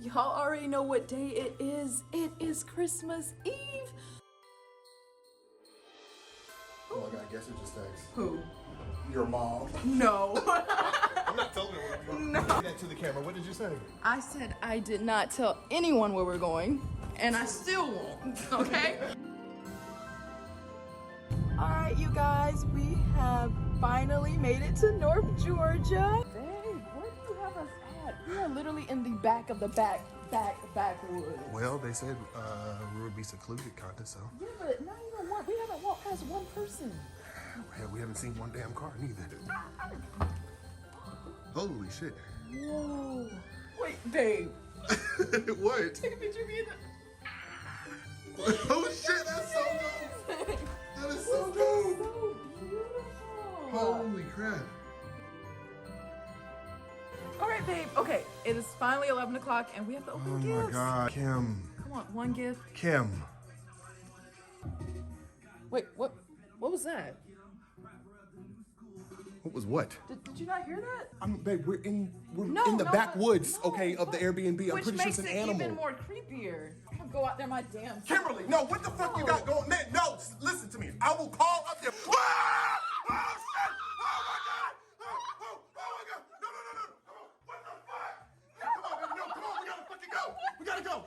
Y'all already know what day it is. It is Christmas Eve. Oh my god, guess who just texted? Who? Your mom. No. I'm not telling her where we're going. No. Say that to the camera. What did you say? I said I did not tell anyone where we're going, and I still won't, okay? Alright, you guys, we have finally made it to North Georgia. Babe, where do you have us at? We are literally in the back of the backwoods. Well, they said we would be secluded, kinda, so. Yeah, but not even one. We haven't walked past one person. Hell, we haven't seen one damn car neither. Holy shit. Whoa. Wait, babe. What? Take a picture of me in the... Oh shit, that's so dope. That is so dope. So beautiful. Holy crap. All right, babe. Okay, it is finally 11 o'clock, and we have to open Oh gifts. my god. Kim. Come on, one gift. Kim. Wait, what was that? What was what? Did you not hear that? Babe, we're in No, the no, backwoods, no, okay, of the Airbnb. I'm Which pretty sure makes it's an it animal. even more creepier. I'm gonna go out there my damn self. Kimberly, no, what the fuck you got going? Man, no, listen to me. I will call up there. Ah! Oh shit! Oh my god! Oh my god! No! What the fuck? Come on, baby, no, come on, we gotta fucking go. We gotta go.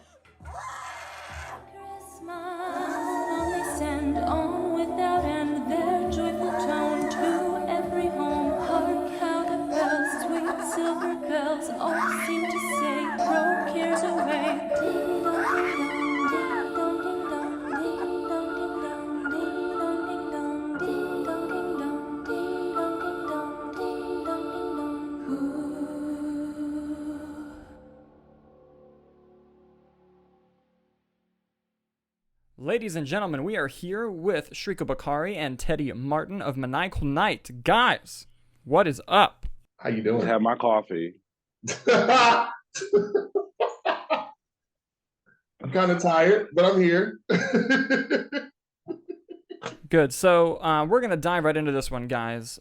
Christmas, only send on without end their joyful tone to every home. Hark how the bells, sweet silver bells, all seem to say, throw cares away. Ding dong ding dong, ding dong ding dong, ding dong ding dong, ding dong ding dong, ding dong ding dong, ding dong ding dong. Ooh. Ladies and gentlemen, we are here with Shreco Bakari and Teddy Martin of Maniacal Night. Guys, what is up? How you doing? Have my coffee. I'm kind of tired, but I'm here. Good. So we're going to dive right into this one, guys.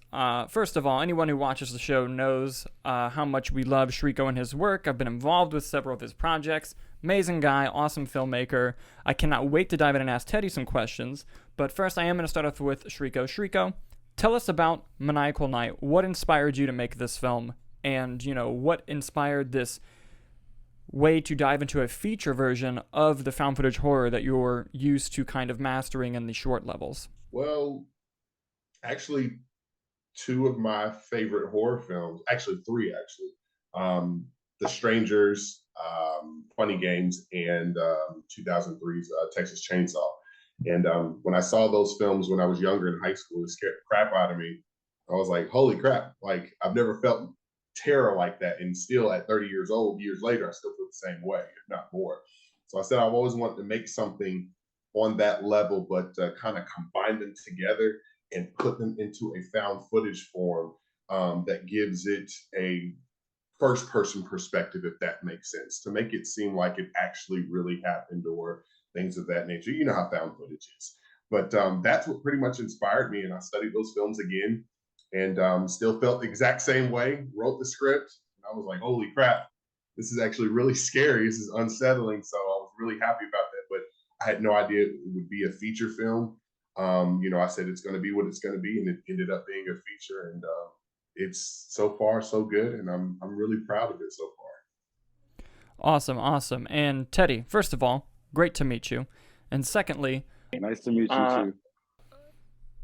First of all, anyone who watches the show knows how much we love Shreco and his work. I've been involved with several of his projects. Amazing guy, awesome filmmaker. I cannot wait to dive in and ask Teddy some questions. But first, I am going to start off with Shreco. Shreco, tell us about Maniacal Night. What inspired you to make this film? And, what inspired this way to dive into a feature version of the found footage horror that you're used to kind of mastering in the short levels? Well, actually, two of my favorite horror films, actually three, The Strangers, Funny Games, and 2003's Texas Chainsaw. And when I saw those films when I was younger in high school, it scared the crap out of me. I was like, holy crap, like I've never felt terror like that. And still at 30 years old, years later, I still feel the same way, if not more. So I said, I've always wanted to make something on that level, but kind of combine them together and put them into a found footage form that gives it a first person perspective, if that makes sense, to make it seem like it actually really happened or things of that nature. You know how found footage is. But that's what pretty much inspired me. And I studied those films again and still felt the exact same way, wrote the script. And I was like, holy crap, this is actually really scary. This is unsettling. So I was really happy about that. But I had no idea it would be a feature film. I said it's going to be what it's going to be. And it ended up being a feature. And it's so far so good. And I'm really proud of it so far. Awesome. And Teddy, first of all, great to meet you. And secondly, Nice to meet you too.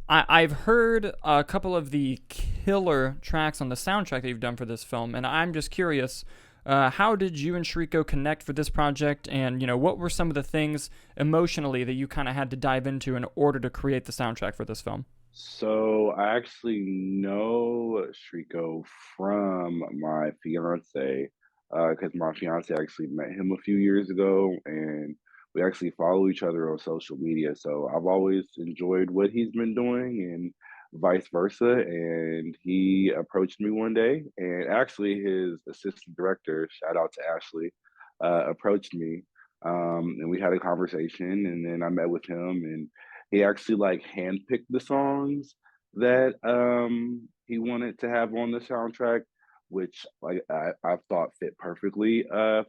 I've heard a couple of the killer tracks on the soundtrack that you've done for this film, and I'm just curious, how did you and Shreco connect for this project, and what were some of the things emotionally that you kind of had to dive into in order to create the soundtrack for this film? So I actually know Shreco from my fiance, because my fiance actually met him a few years ago, and we actually follow each other on social media. So I've always enjoyed what he's been doing and vice versa. And he approached me one day, and actually his assistant director, shout out to Ashley, approached me. And we had a conversation, and then I met with him, and he actually handpicked the songs that he wanted to have on the soundtrack. which like I thought fit perfectly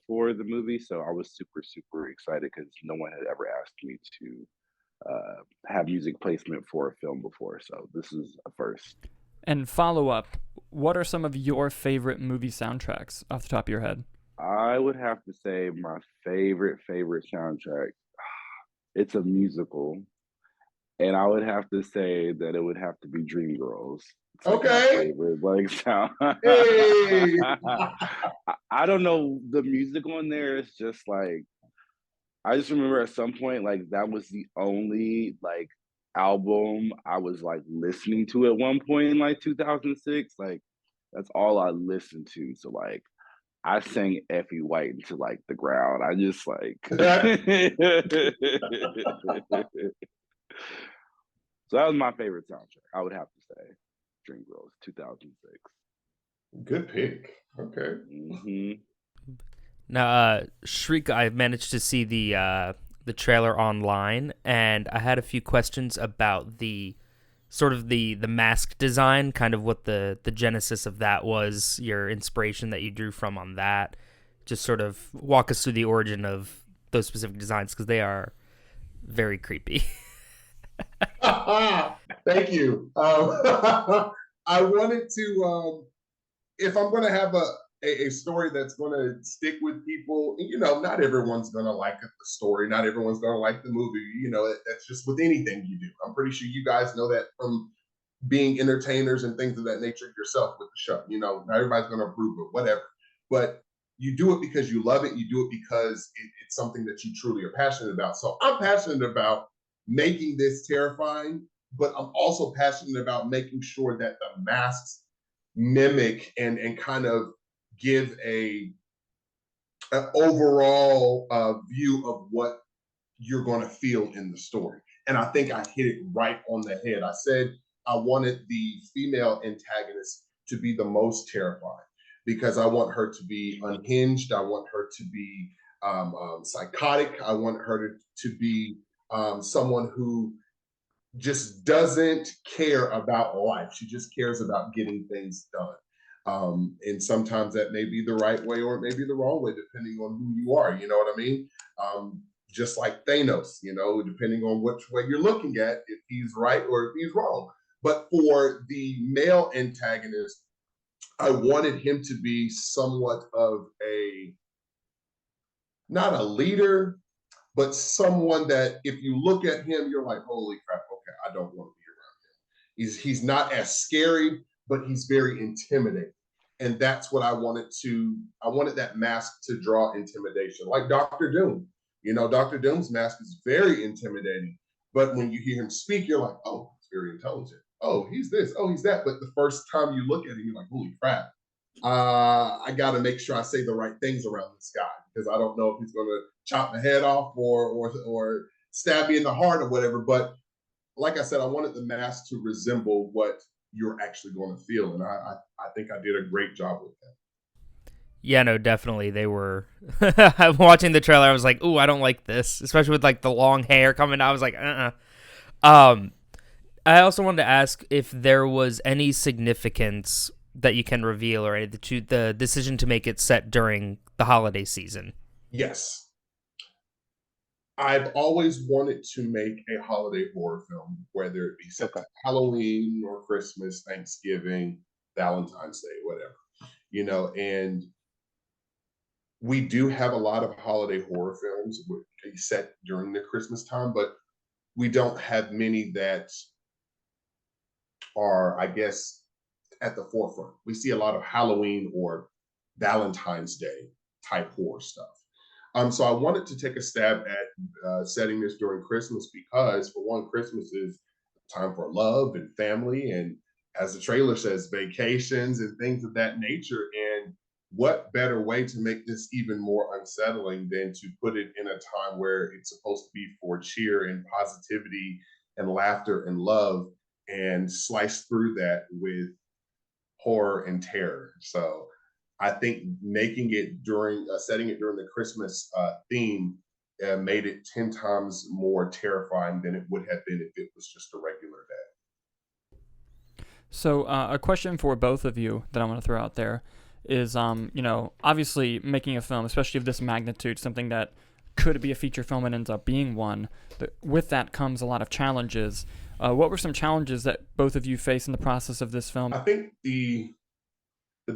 for the movie. So I was super excited because no one had ever asked me to have music placement for a film before. So this is a first. And follow up, what are some of your favorite movie soundtracks off the top of your head? I would have to say my favorite soundtrack. It's a musical, and I would have to say that it would have to be Dreamgirls. It's like my Okay. favorite like sound. Hey. I don't know, the music on there is just like, I just remember at some point like that was the only like album I was like listening to at one point in like 2006. Like that's all I listened to. So like I sang Effie White into like the ground. I just like so that was my favorite soundtrack. I would have to say Dreamgirls 2006. Good pick. Okay. Mm-hmm. Now, Shreek, I've managed to see the trailer online, and I had a few questions about the sort of the mask design, kind of what the genesis of that was, your inspiration that you drew from on that. Just sort of walk us through the origin of those specific designs, because they are very creepy. Thank you. I wanted to, if I'm going to have a story that's going to stick with people, you know, not everyone's going to like the story. Not everyone's going to like the movie. You know, that's just with anything you do. I'm pretty sure you guys know that from being entertainers and things of that nature yourself with the show. You know, not everybody's going to approve it, whatever. But you do it because you love it. You do it because it's something that you truly are passionate about. So I'm passionate about making this terrifying, but I'm also passionate about making sure that the masks mimic and kind of give an overall view of what you're going to feel in the story. And I think I hit it right on the head. I said I wanted the female antagonist to be the most terrifying because I want her to be unhinged. I want her to be psychotic. I want her to be someone who just doesn't care about life. She just cares about getting things done. And sometimes that may be the right way or it may be the wrong way, depending on who you are. You know what I mean? Just like Thanos, you know, depending on which way you're looking at, if he's right or if he's wrong. But for the male antagonist, I wanted him to be somewhat of not a leader, but someone that if you look at him, you're like, holy crap, okay, I don't want to be around him. He's not as scary, but he's very intimidating. And that's what I wanted that mask to draw intimidation, like Dr. Doom. You know, Dr. Doom's mask is very intimidating, but when you hear him speak, you're like, oh, he's very intelligent. Oh, he's this. Oh, he's that. But the first time you look at him, you're like, holy crap. I got to make sure I say the right things around this guy because I don't know if he's going to chop my head off or stab me in the heart or whatever. But like I said, I wanted the mask to resemble what you're actually going to feel. And I think I did a great job with that. Yeah, no, definitely. They were watching the trailer. I was like, "Ooh, I don't like this," especially with like the long hair coming out. I was like, I also wanted to ask if there was any significance that you can reveal or the decision to make it set during the holiday season. Yes. I've always wanted to make a holiday horror film, whether it be set to Halloween or Christmas, Thanksgiving, Valentine's Day, whatever, you know, and we do have a lot of holiday horror films set during the Christmas time, but we don't have many that are, I guess, at the forefront. We see a lot of Halloween or Valentine's Day type horror stuff. So I wanted to take a stab at setting this during Christmas because, for one, Christmas is time for love and family, and as the trailer says, vacations and things of that nature. And what better way to make this even more unsettling than to put it in a time where it's supposed to be for cheer and positivity and laughter and love, and slice through that with horror and terror. So I think making it setting it during the Christmas theme made it 10 times more terrifying than it would have been if it was just a regular day. So a question for both of you that I want to throw out there. is, obviously making a film, especially of this magnitude, something that could be a feature film and ends up being one. With that comes a lot of challenges. What were some challenges that both of you faced in the process of this film? I think the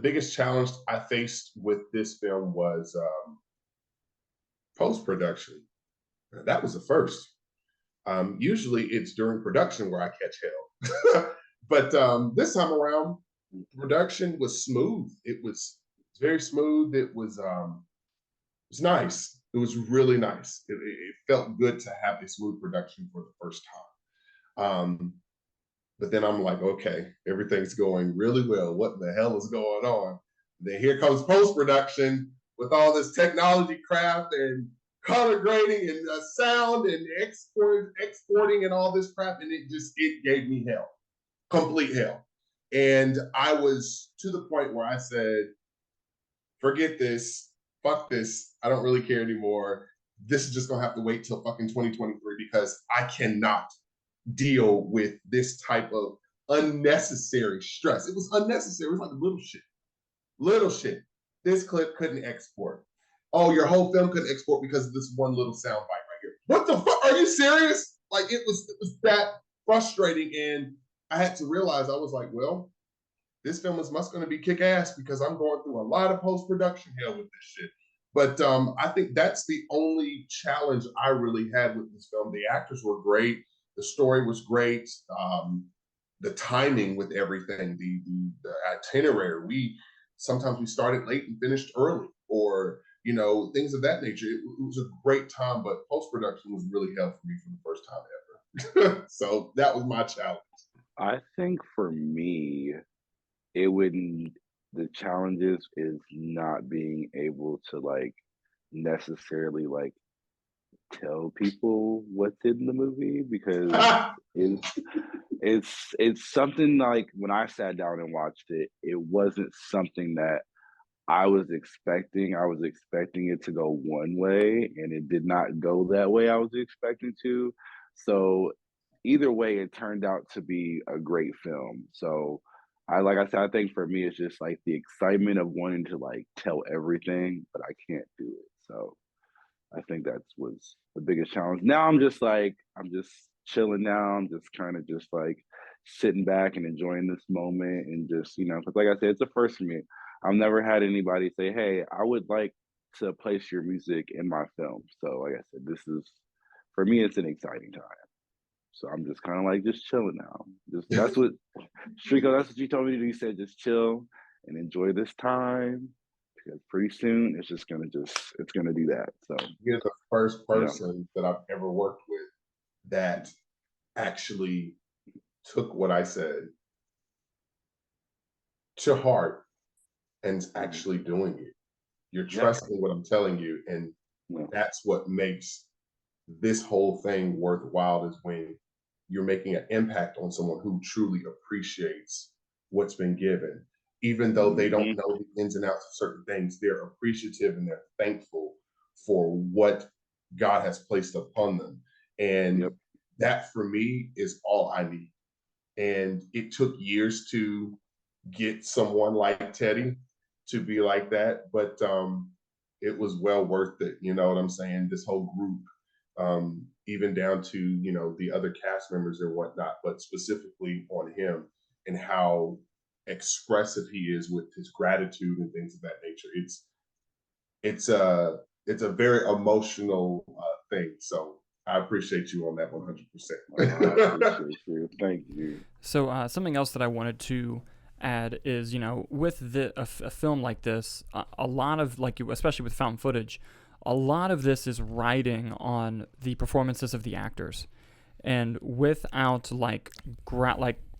biggest challenge I faced with this film was post-production. That was the first. Usually it's during production where I catch hell. But this time around, production was smooth. It was very smooth. It was nice. It was really nice. It felt good to have a smooth production for the first time. But then I'm like, okay, everything's going really well. What the hell is going on? Then here comes post-production with all this technology craft and color grading and sound and exporting and all this crap. And it gave me hell, complete hell. And I was to the point where I said, forget this, fuck this. I don't really care anymore. This is just gonna have to wait till fucking 2023 because I cannot deal with this type of unnecessary stress. It was unnecessary. It was like little shit. Little shit. This clip couldn't export. Oh, your whole film couldn't export because of this one little sound bite right here. What the fuck? Are you serious? Like it was that frustrating. And I had to realize, I was like, well, this film is must going to be kick ass because I'm going through a lot of post-production hell with this shit. But I think that's the only challenge I really had with this film. The actors were great. The story was great. The timing with everything, the itinerary. Sometimes we started late and finished early, or things of that nature. It was a great time, but post-production was really hell for me for the first time ever. So that was my challenge. I think for me, the challenges is not being able to necessarily tell people what's in the movie, because it's something like when I sat down and watched it, it wasn't something that I was expecting. I was expecting it to go one way, and it did not go that way I was expecting to. So either way, it turned out to be a great film. So like I said, I think for me, it's just the excitement of wanting to tell everything, but I can't do it. So I think that was the biggest challenge. Now I'm just chilling now. I'm just kind of sitting back and enjoying this moment, and just, because like I said, it's a first for me. I've never had anybody say, hey, I would like to place your music in my film. So like I said, for me, it's an exciting time. So I'm just kind of just chilling now. That's what Shreco, that's what you told me to do. You said just chill and enjoy this time, because pretty soon it's gonna do that. So you're the first person that I've ever worked with that actually took what I said to heart and actually doing it. You're trusting what I'm telling you, and that's what makes this whole thing worthwhile, is when you're making an impact on someone who truly appreciates what's been given. Even though they don't know the ins and outs of certain things, they're appreciative and they're thankful for what God has placed upon them. And that for me is all I need. And it took years to get someone like Teddy to be like that, but it was well worth it. You know what I'm saying? This whole group, even down to, the other cast members and whatnot, but specifically on him and how expressive he is with his gratitude and things of that nature. It's a very emotional thing. So I appreciate you on that 100%. I appreciate you. Thank you. So something else that I wanted to add is, with a film like this, a lot of, especially with found footage, a lot of this is riding on the performances of the actors. And without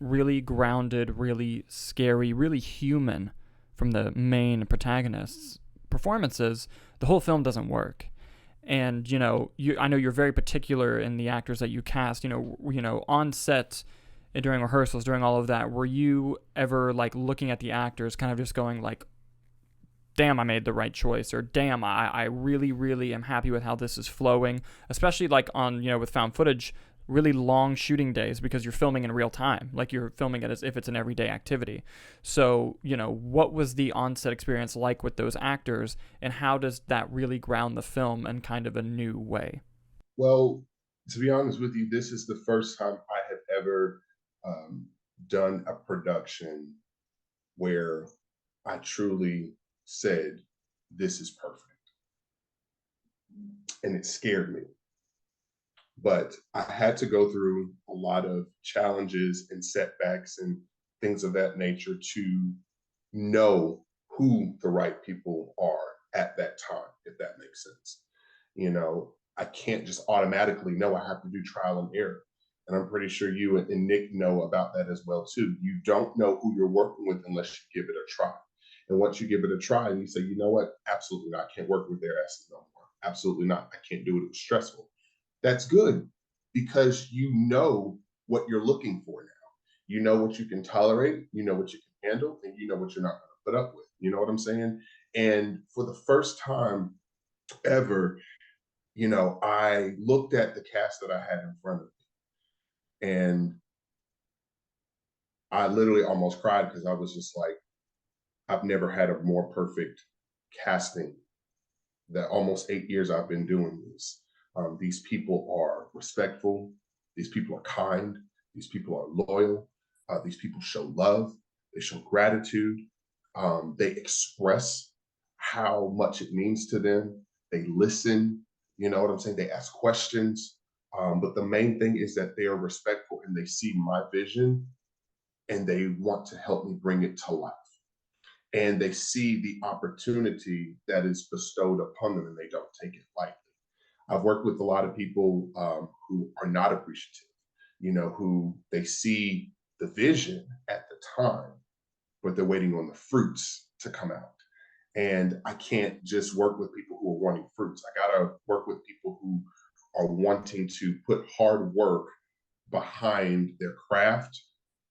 really grounded, really scary, really human from the main protagonists' performances, the whole film doesn't work. And I know you're very particular in the actors that you cast. On set and during rehearsals, during all of that, were you ever looking at the actors, kind of just going damn, I made the right choice, or damn, I really, really am happy with how this is flowing, especially on, with found footage, really long shooting days because you're filming in real time, like you're filming it as if it's an everyday activity. So, what was the on-set experience like with those actors, and how does that really ground the film in kind of a new way? Well, to be honest with you, this is the first time I have ever done a production where I truly said, this is perfect. And it scared me. But I had to go through a lot of challenges and setbacks and things of that nature to know who the right people are at that time, if that makes sense. I can't just automatically know. I have to do trial and error. And I'm pretty sure you and Nick know about that as well too. You don't know who you're working with unless you give it a try. And once you give it a try and you say, you know what, absolutely not, I can't work with their asses no more. Absolutely not. I can't do it. It was stressful. That's good because you know what you're looking for now. You know what you can tolerate, you know what you can handle, and you know what you're not going to put up with. You know what I'm saying? And for the first time ever, I looked at the cast that I had in front of me and I literally almost cried because I was just like, I've never had a more perfect casting. That almost 8 years I've been doing this. These people are respectful. These people are kind. These people are loyal. These people show love. They show gratitude. They express how much it means to them. They listen. You know what I'm saying? They ask questions. But the main thing is that they are respectful and they see my vision and they want to help me bring it to life. And they see the opportunity that is bestowed upon them and they don't take it lightly. I've worked with a lot of people who are not appreciative, who they see the vision at the time, but they're waiting on the fruits to come out. And I can't just work with people who are wanting fruits. I gotta work with people who are wanting to put hard work behind their craft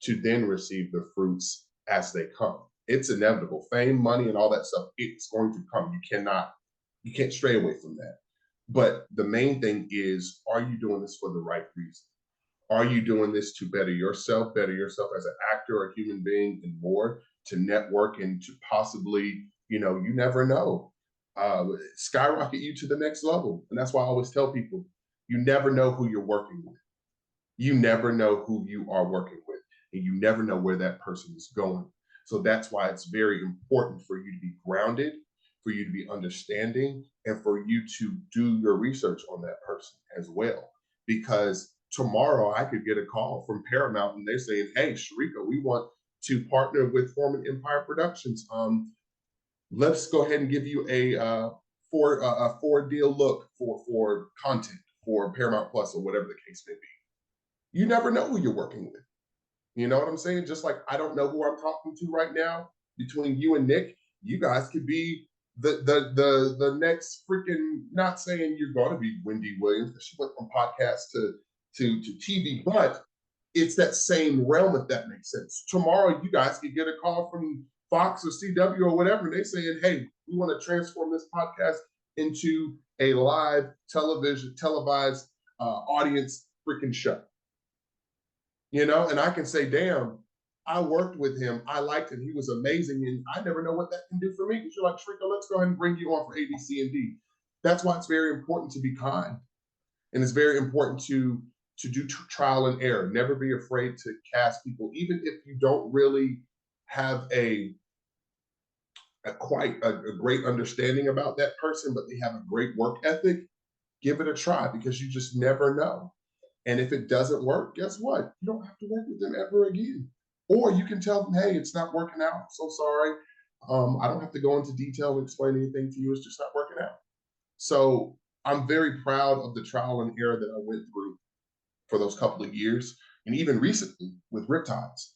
to then receive the fruits as they come. It's inevitable. Fame, money, and all that stuff, it's going to come. You can't stray away from that. But the main thing is, are you doing this for the right reason? Are you doing this to better yourself as an actor or a human being and more, to network and to possibly, you never know, skyrocket you to the next level? And that's why I always tell people, you never know who you're working with. You never know who you are working with, and you never know where that person is going. So that's why it's very important for you to be grounded, for you to be understanding, and for you to do your research on that person as well. Because tomorrow I could get a call from Paramount and they're saying, hey, Shreco, we want to partner with Foreman Empire Productions. Let's go ahead and give you a four deal look for content for Paramount Plus or whatever the case may be. You never know who you're working with. You know what I'm saying? Just like I don't know who I'm talking to right now. Between you and Nick, you guys could be the next freaking. Not saying you're going to be Wendy Williams because she went from podcast to TV, but it's that same realm, if that makes sense. Tomorrow, you guys could get a call from Fox or CW or whatever, and they're saying, "Hey, we want to transform this podcast into a live televised audience freaking show." And I can say, damn, I worked with him. I liked him. He was amazing. And I never know what that can do for me. Because you're like, Shreco, let's go ahead and bring you on for A, B, C, and D. That's why it's very important to be kind. And it's very important to do trial and error. Never be afraid to cast people, even if you don't really have a great understanding about that person, but they have a great work ethic. Give it a try because you just never know. And if it doesn't work, guess what? You don't have to work with them ever again. Or you can tell them, hey, it's not working out. I'm so sorry. I don't have to go into detail and explain anything to you. It's just not working out. So I'm very proud of the trial and error that I went through for those couple of years. And even recently with Riptides,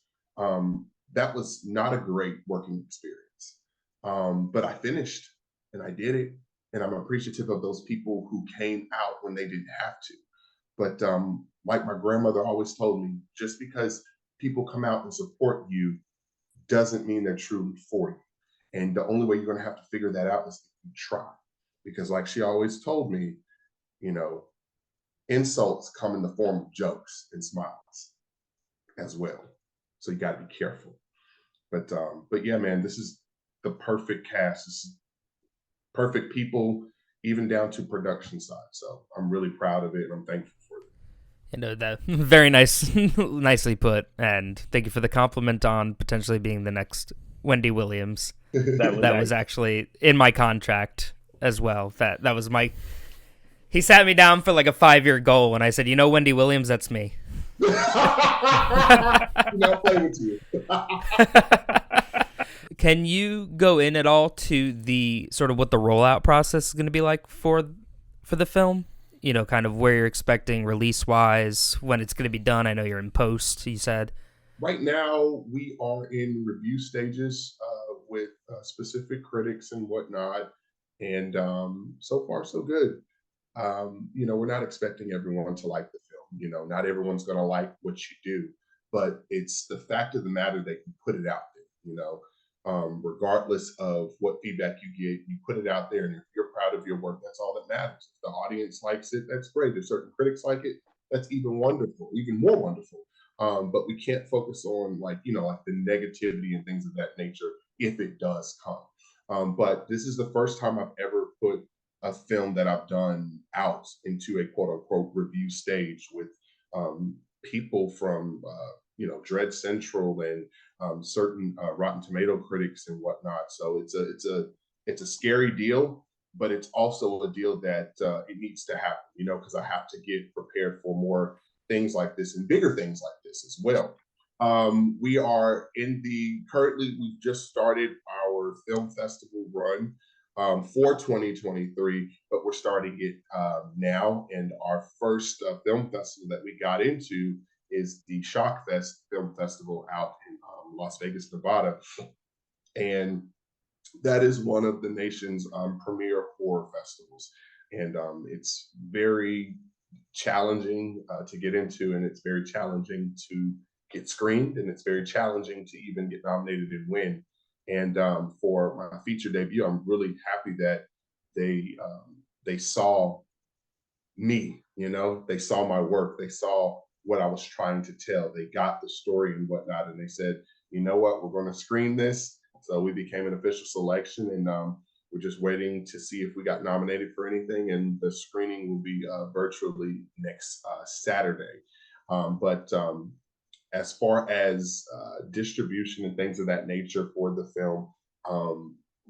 that was not a great working experience. But I finished and I did it. And I'm appreciative of those people who came out when they didn't have to. But like my grandmother always told me, just because people come out and support you doesn't mean they're truly for you. And the only way you're going to have to figure that out is if you try. Because like she always told me, insults come in the form of jokes and smiles as well. So you got to be careful. But yeah, man, this is the perfect cast. This is perfect people, even down to production side. So I'm really proud of it, and I'm thankful for it. You know, that very nice, nicely put, and thank you for the compliment on potentially being the next Wendy Williams. That was actually in my contract as well. That was my. He sat me down for like a 5-year goal, and I said, Wendy Williams, that's me. Not playing with you. Can you go in at all to the sort of what the rollout process is going to be like for the film? Kind of where you're expecting release-wise, when it's going to be done. I know you're in post, you said. Right now, we are in review stages with specific critics and whatnot. And so far, so good. We're not expecting everyone to like the film. Not everyone's going to like what you do. But it's the fact of the matter that you put it out there, regardless of what feedback you get, you put it out there. And if you're proud of your work, that's all that matters. If the audience likes it, that's great. If certain critics like it, that's even wonderful, even more wonderful. But we can't focus on like the negativity and things of that nature if it does come. But this is the first time I've ever put a film that I've done out into a quote unquote review stage with people from Dread Central and certain Rotten Tomato critics and whatnot. So it's a scary deal, but it's also a deal that it needs to happen, because I have to get prepared for more things like this and bigger things like this as well. We are currently we've just started our film festival run for 2023, but we're starting it now. And our first film festival that we got into is the Shockfest Film Festival out in Las Vegas, Nevada. And that is one of the nation's premier horror festivals. And it's very challenging to get into, and it's very challenging to get screened, and it's very challenging to even get nominated and win. And for my feature debut, I'm really happy that they saw me, they saw my work, they saw what I was trying to tell, they got the story and whatnot, and they said, you know what, we're going to screen this. So we became an official selection, and we're just waiting to see if we got nominated for anything, and the screening will be virtually next Saturday. But as far as distribution and things of that nature for the film,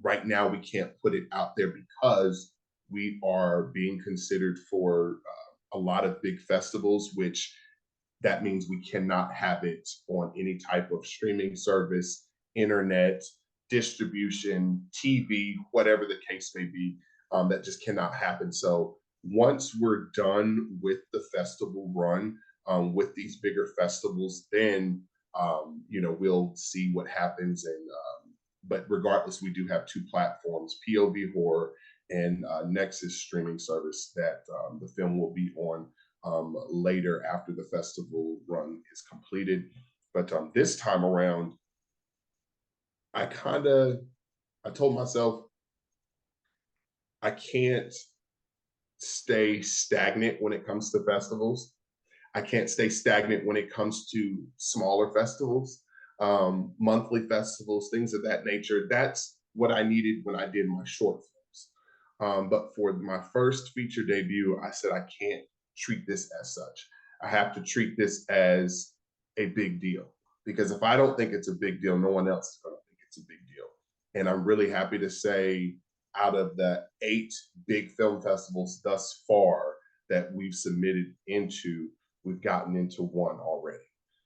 right now we can't put it out there because we are being considered for a lot of big festivals, which that means we cannot have it on any type of streaming service, internet, distribution, TV, whatever the case may be. That just cannot happen. So once we're done with the festival run, with these bigger festivals, then we'll see what happens. And but regardless, we do have 2 platforms, POV Horror and Nexus streaming service, that the film will be on later after the festival run is completed. But this time around, I told myself I can't stay stagnant when it comes to festivals. I can't stay stagnant when it comes to smaller festivals, monthly festivals, things of that nature. That's what I needed when I did my short films. But for my first feature debut, I said I can't treat this as such. I have to treat this as a big deal, because if I don't think it's a big deal, no one else is going to think it's a big deal. And I'm really happy to say, out of the 8 big film festivals thus far that we've submitted into, we've gotten into 1 already.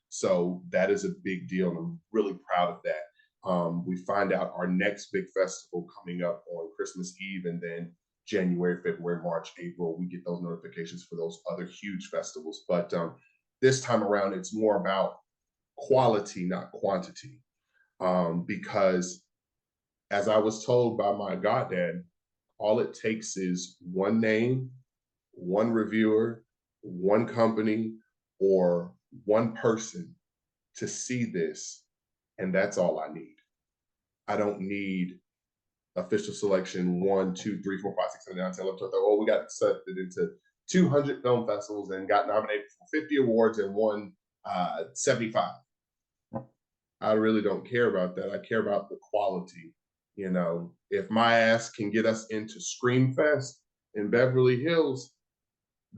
So that is a big deal, and I'm really proud of that. We find out our next big festival coming up on Christmas Eve, and then January, February, March, April, we get those notifications for those other huge festivals. But this time around, it's more about quality, not quantity. Because as I was told by my goddad, all it takes is one name, one reviewer, one company, or one person to see this, and that's all I need. I don't need official selection 1, 2, 3, 4, 5, 6, 7, 8, 9, 10, 11, 12, 13. Oh, we got accepted into 200 film festivals and got nominated for 50 awards and won 75. I really don't care about that. I care about the quality. You know, if my ass can get us into Screamfest in Beverly Hills,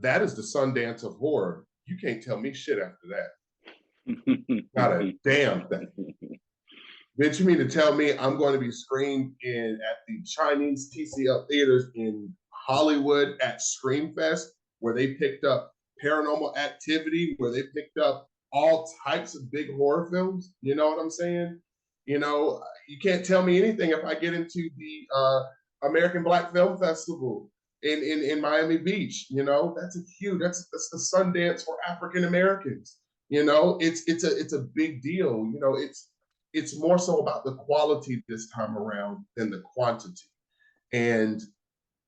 that is the Sundance of horror. You can't tell me shit after that. Not a damn thing. Bitch, you mean to tell me I'm going to be screened at the Chinese TCL theaters in Hollywood at Screamfest, where they picked up Paranormal Activity, where they picked up all types of big horror films? You know what I'm saying? You know, you can't tell me anything if I get into the American Black Film Festival in Miami Beach. You know, that's that's the Sundance for African Americans. You know, it's a big deal. You know, it's more so about the quality this time around than the quantity. And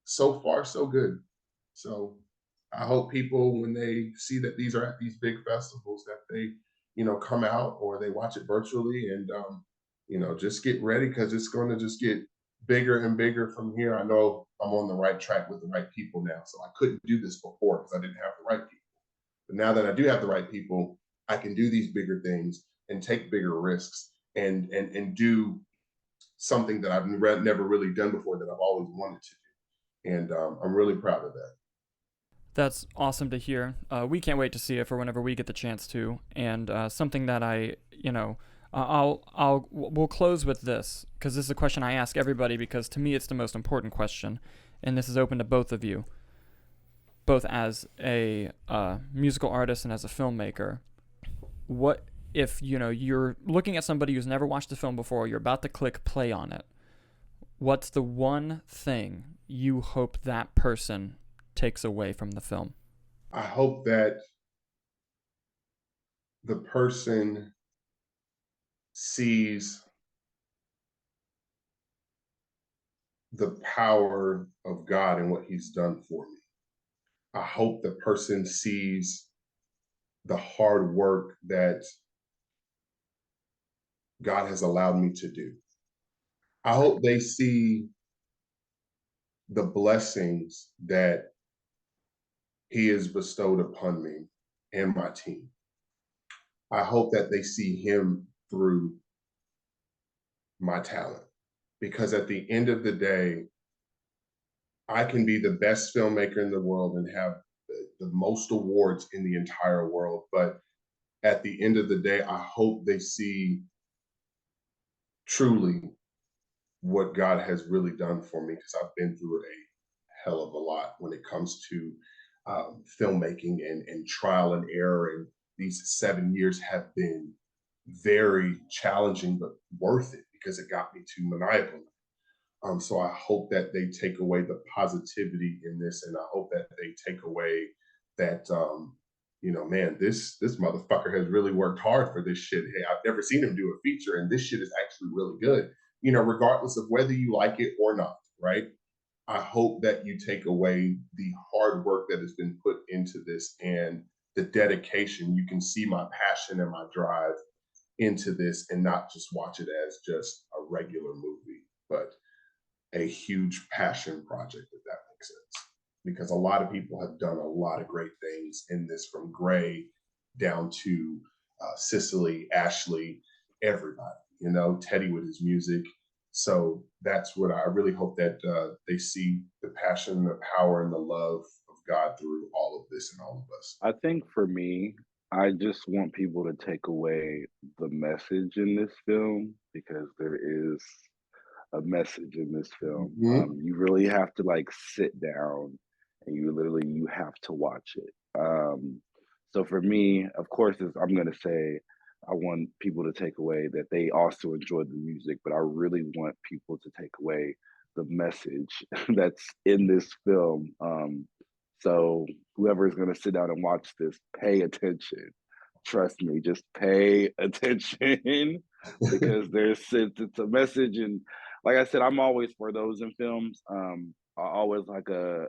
so far, so good. So I hope people, when they see that these are at these big festivals, that they, you know, come out or they watch it virtually and, you know, just get ready because it's going to just get bigger and bigger from here. I know I'm on the right track with the right people now. So I couldn't do this before because I didn't have the right people. But now that I do have the right people, I can do these bigger things and take bigger risks and do something that I've never really done before that I've always wanted to do. And I'm really proud of that. That's awesome to hear. We can't wait to see it for whenever we get the chance to. And something that we'll close with this, because this is a question I ask everybody, because to me it's the most important question, and this is open to both of you, both as a musical artist and as a filmmaker. What if, you know, you're looking at somebody who's never watched the film before, you're about to click play on it, what's the one thing you hope that person takes away from the film? I hope that the person sees the power of God and what he's done for me. I hope the person sees the hard work that God has allowed me to do. I hope they see the blessings that he has bestowed upon me and my team. I hope that they see him through my talent, because at the end of the day, I can be the best filmmaker in the world and have the most awards in the entire world. But at the end of the day, I hope they see truly what God has really done for me, because I've been through a hell of a lot when it comes to filmmaking and trial and error. And these 7 years have been very challenging, but worth it because it got me to Maniacal Night. So I hope that they take away the positivity in this, and I hope that they take away that, you know, man, this motherfucker has really worked hard for this shit. Hey, I've never seen him do a feature, and this shit is actually really good. You know, regardless of whether you like it or not, right? I hope that you take away the hard work that has been put into this and the dedication. You can see my passion and my drive into this, and not just watch it as just a regular movie, but a huge passion project, if that makes sense. Because a lot of people have done a lot of great things in this, from Gray down to Cicely, Ashley, everybody, you know, Teddy with his music. So that's what I really hope that they see the passion, the power, and the love of God through all of this and all of us. I think for me, I just want people to take away the message in this film, because there is a message in this film. Mhm. You really have to like sit down and you have to watch it. So for me, of course, I'm gonna say I want people to take away that they also enjoy the music, but I really want people to take away the message that's in this film. So whoever is gonna sit down and watch this, pay attention. Trust me, just pay attention because it's a message. And like I said, I'm always for those in films. I always like a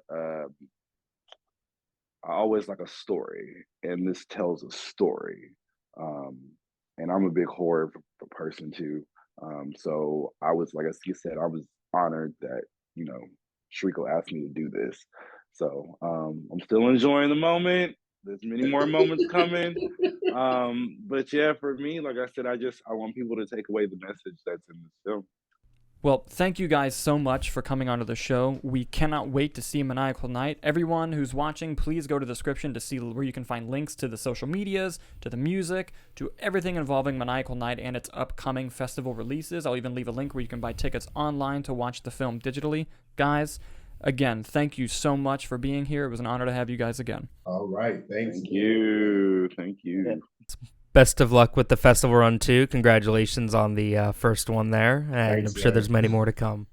story, and this tells a story. Um, and I'm a big horror person too. So I was, like you said, I was honored that, you know, Shreco asked me to do this. So I'm still enjoying the moment. There's many more moments coming. But yeah, for me, like I said, I want people to take away the message that's in this film. Well, thank you guys so much for coming onto the show. We cannot wait to see Maniacal Night. Everyone who's watching, please go to the description to see where you can find links to the social medias, to the music, to everything involving Maniacal Night and its upcoming festival releases. I'll even leave a link where you can buy tickets online to watch the film digitally. Guys, again, thank you so much for being here. It was an honor to have you guys again. All right. Thanks. Thank you. Thank you. Best of luck with the festival run too. Congratulations on the first one there, and Thanks, I'm sure there's man. many more to come.